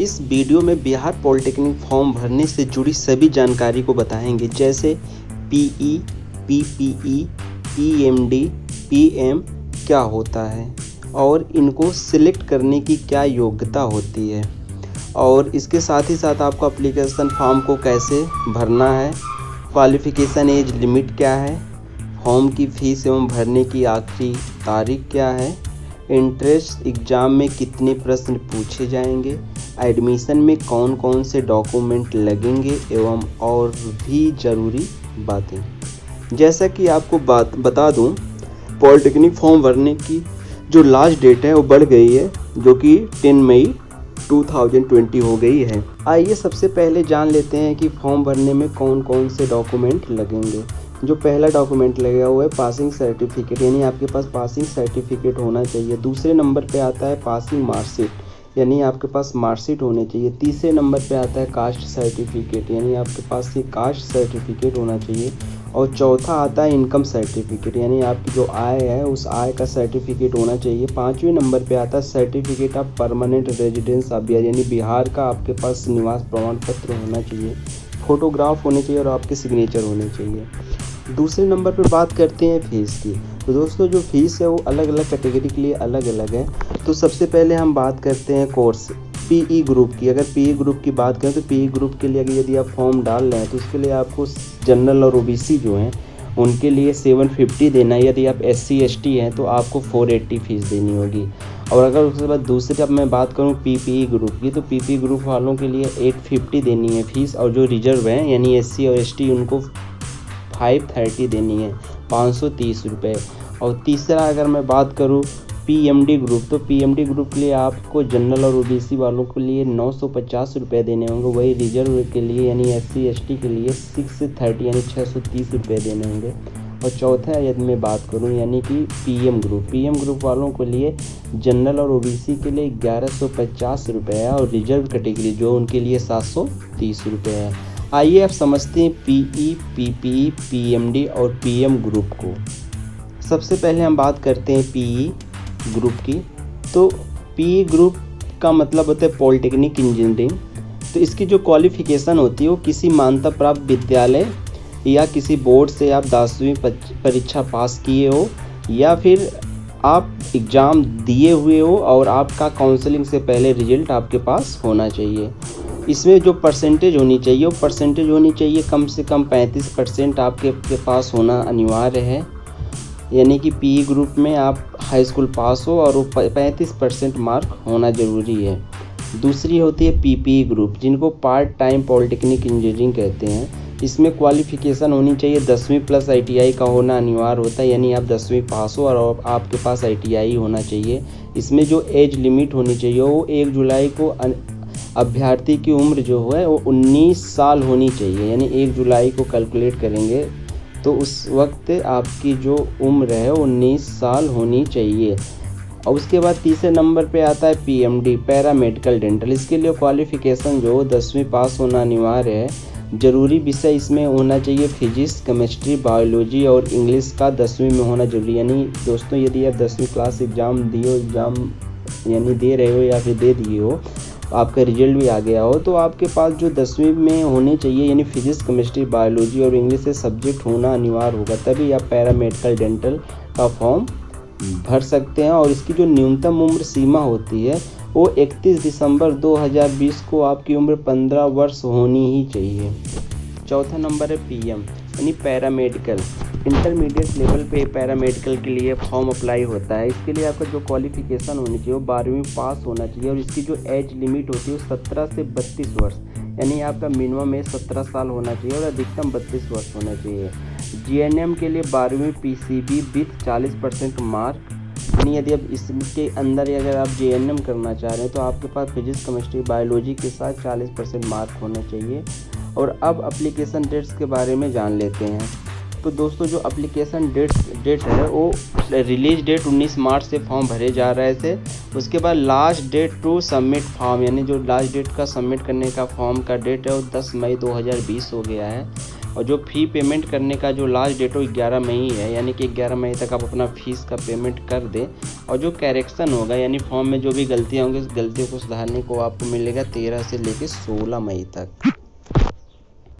इस वीडियो में Bihar polytechnic form भरने से जुड़ी सभी जानकारी को बताएंगे, जैसे पीई, पीपीई, पीएमडी, पीएम क्या होता है और इनको सिलेक्ट करने की क्या योग्यता होती है, और इसके साथ ही साथ आपको एप्लीकेशन फॉर्म को कैसे भरना है, क्वालिफ़िकेशन एज लिमिट क्या है, फॉर्म की फ़ीस एवं भरने की आखिरी तारीख क्या है, एंट्रेंस एग्ज़ाम में कितने प्रश्न पूछे जाएंगे, एडमिशन में कौन कौन से डॉक्यूमेंट लगेंगे एवं और भी ज़रूरी बातें। जैसा कि आपको बता दूं, पॉलिटेक्निक फॉर्म भरने की जो लास्ट डेट है वो बढ़ गई है, जो कि 10 मई 2020 हो गई है। आइए सबसे पहले जान लेते हैं कि फॉर्म भरने में कौन कौन से डॉक्यूमेंट लगेंगे। जो पहला डॉक्यूमेंट लगेगा वो है पासिंग सर्टिफिकेट, यानी आपके पास पासिंग सर्टिफिकेट होना चाहिए। दूसरे नंबर पे आता है पासिंग मार्कशीट, यानी आपके पास मार्कशीट होनी चाहिए। तीसरे नंबर पे आता है कास्ट सर्टिफिकेट, यानी आपके पास ये कास्ट सर्टिफिकेट होना चाहिए। और चौथा आता है इनकम सर्टिफिकेट, यानी आपकी जो आय है उस आय का सर्टिफिकेट होना चाहिए। पाँचवें नंबर पे आता है certificate of permanent residence of Bihar, यानी बिहार का आपके पास निवास प्रमाण पत्र होना चाहिए। फोटोग्राफ होने चाहिए और आपके सिग्नेचर होने चाहिए। दूसरे नंबर पर बात करते हैं फ़ीस की। तो दोस्तों जो फ़ीस है वो अलग अलग कैटेगरी के लिए अलग अलग है। तो सबसे पहले हम बात करते हैं कोर्स पीई ग्रुप की। अगर पीई ग्रुप की बात करें तो पीई ग्रुप के लिए यदि आप फॉर्म डाल रहे हैं तो उसके लिए आपको जनरल और ओबीसी जो हैं उनके लिए 750 देना है। यदि आप SC ST हैं तो आपको 480 फ़ीस देनी होगी। और अगर उसके बाद दूसरे जब मैं बात करूं पीपीई ग्रुप की, तो पीपीई ग्रुप वालों के लिए 850 देनी है फ़ीस। और जो रिजर्व हैं यानी SC और ST उनको 530 देनी है, 530 रुपये। और तीसरा अगर मैं बात करूं पीएमडी ग्रुप, तो पीएमडी ग्रुप के लिए आपको जनरल और ओबीसी वालों के लिए 950 रुपये देने होंगे। वही रिजर्व के लिए यानी SC ST के लिए 630 यानी 630 रुपये देने होंगे। और चौथा यदि मैं बात करूं यानी कि पीएम ग्रुप वालों के लिए जनरल और ओबीसी के लिए 1150 रुपये है। और रिजर्व कैटेगरी जो उनके लिए 730 रुपये है। आइए अब समझते हैं पीई, पीपीई, पीएमडी और पीएम ग्रुप को। सबसे पहले हम बात करते हैं पीई ग्रुप की। तो पीई ग्रुप का मतलब होता है पॉलिटेक्निक इंजीनियरिंग। तो इसकी जो क्वालिफ़िकेशन होती है वो किसी मान्यता प्राप्त विद्यालय या किसी बोर्ड से आप 10वीं परीक्षा पास किए हो, या फिर आप एग्ज़ाम दिए हुए हो और आपका काउंसलिंग से पहले रिजल्ट आपके पास होना चाहिए। इसमें जो परसेंटेज होनी चाहिए वो परसेंटेज होनी चाहिए कम से कम 35% आपके पास होना अनिवार्य है। यानी कि पीई ग्रुप में आप हाई स्कूल पास हो और वो 35% मार्क होना ज़रूरी है। दूसरी होती है पीपीई ग्रुप, जिनको पार्ट टाइम पॉलिटेक्निक इंजीनियरिंग कहते हैं। इसमें क्वालिफ़िकेशन होनी चाहिए 10वीं प्लस ITI का होना अनिवार्य होता है, यानी आप 10वीं पास हो और आपके पास ITI होना चाहिए। इसमें जो एज लिमिट होनी चाहिए वो 1 जुलाई को अभ्यर्थी की उम्र जो है वो 19 साल होनी चाहिए। यानी 1 जुलाई को कैलकुलेट करेंगे तो उस वक्त आपकी जो उम्र है 19 साल होनी चाहिए। और उसके बाद तीसरे नंबर पे आता है PMD, पैरामेडिकल डेंटल। इसके लिए क्वालिफ़िकेशन जो 10वीं पास होना अनिवार्य है। ज़रूरी विषय इसमें होना चाहिए फिजिक्स, केमिस्ट्री, बायोलॉजी और इंग्लिश का 10वीं में होना जरूरी। यानी दोस्तों यदि आप 10वीं क्लास एग्ज़ाम यानी दे रहे हो या फिर दे दिए हो, आपका रिजल्ट भी आ गया हो, तो आपके पास जो 10वीं में होने चाहिए यानी फिजिक्स, केमिस्ट्री, बायोलॉजी और इंग्लिश से सब्जेक्ट होना अनिवार्य होगा, तभी आप पैरामेडिकल डेंटल का फॉर्म भर सकते हैं। और इसकी जो न्यूनतम उम्र सीमा होती है वो 31 दिसंबर 2020 को आपकी उम्र 15 वर्ष होनी ही चाहिए। चौथा नंबर है पीएम यानी पैरामेडिकल। इंटरमीडिएट लेवल पे पैरामेडिकल के लिए फॉर्म अप्लाई होता है। इसके लिए आपका जो क्वालिफ़िकेशन होनी चाहिए वो 12वीं पास होना चाहिए। और इसकी जो एज लिमिट होती है वो 17 से 32 वर्ष, यानी आपका मिनिमम एज 17 साल होना चाहिए और अधिकतम 32 वर्ष होना चाहिए। GNM के लिए 12वीं PCB विथ 40% मार्क, यानी यदि आप इसके अंदर अगर आप JNM करना चाह रहे हैं तो आपके पास फिजिक्स, केमिस्ट्री, बायोलॉजी के साथ 40% मार्क होना चाहिए। और अब एप्लीकेशन डेट्स के बारे में जान लेते हैं। तो दोस्तों जो एप्लीकेशन डेट है वो रिलीज डेट 19 मार्च से फॉर्म भरे जा रहे थे। उसके बाद last date to submit form, यानी जो लास्ट डेट का सबमिट करने का फॉर्म का डेट है वो 10 मई 2020 हो गया है। और जो फ़ी पेमेंट करने का जो लास्ट डेट हो 11 मई है, यानी कि 11 मई तक आप अपना फ़ीस का पेमेंट कर दें। और जो करेक्शन होगा यानी फॉर्म में जो भी गलतियाँ होंगी उस गलतियों को सुधारने को आपको मिलेगा 13 से लेकर 16 मई तक।